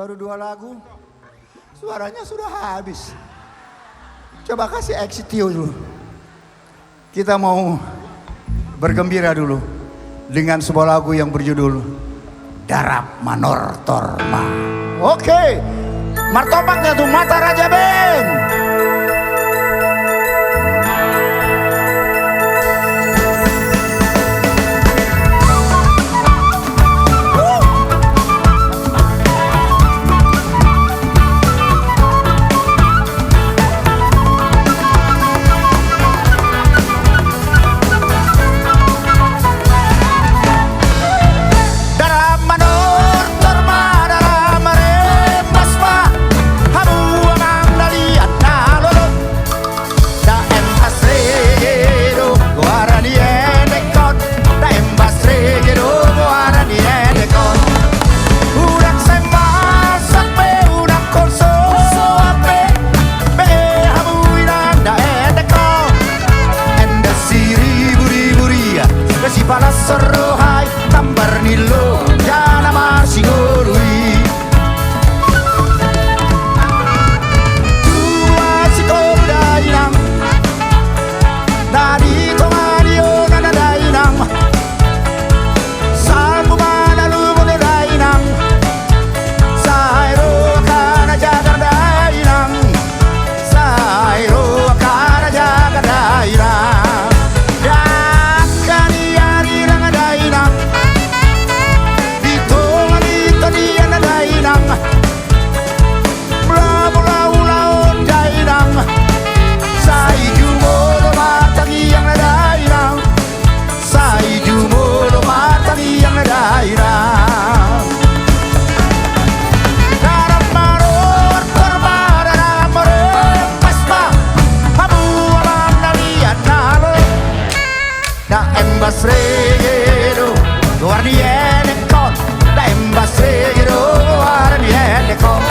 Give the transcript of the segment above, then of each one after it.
Baru 2 lagu, suaranya sudah habis. Coba kasih exit dulu. Kita mau bergembira dulu dengan sebuah lagu yang berjudul Darap Manor Torma. Oke, martopaknya tuh Mata Raja Band. Serohai tambar nilo jana masih ngurui tua si kodainang dari tomario nana dainang salmu mana lu dainang sairo kana jaga dainang sairo kana jaga dainang Basredo, guardiene con da embasredo, guardiene con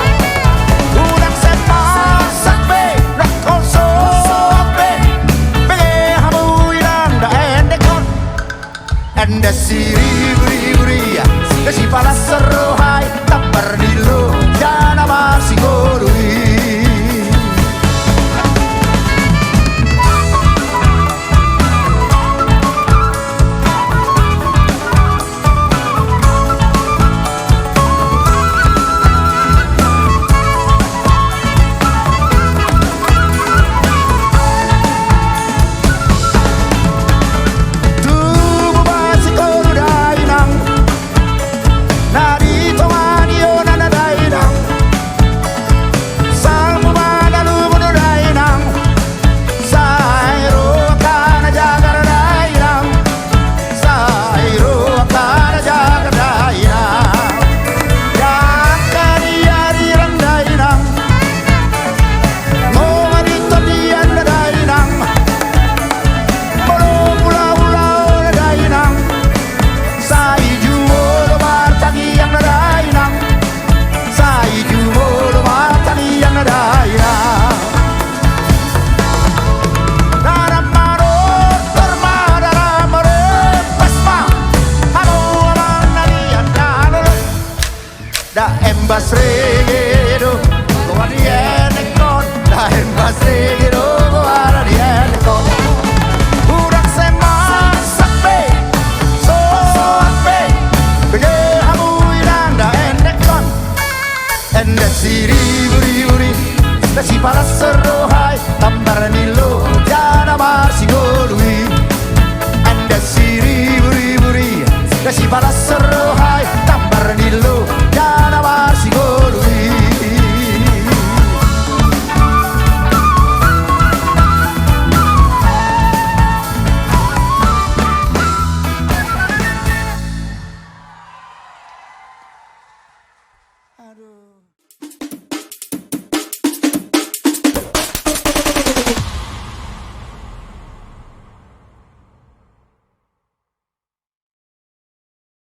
una semana be la colso be be hamu iranda ende con ende siri si pala serohai tabar dilo jana masih gorui. Da embasredo, guardiene con da embasredo, guardiene con una semana sape, so sape, que hamu iranda ende con ende siri da si pala serohai tambar nilo jana masih ngurui ende siri da si pala serohai tambar nilo jana masih ngurui. Aduh.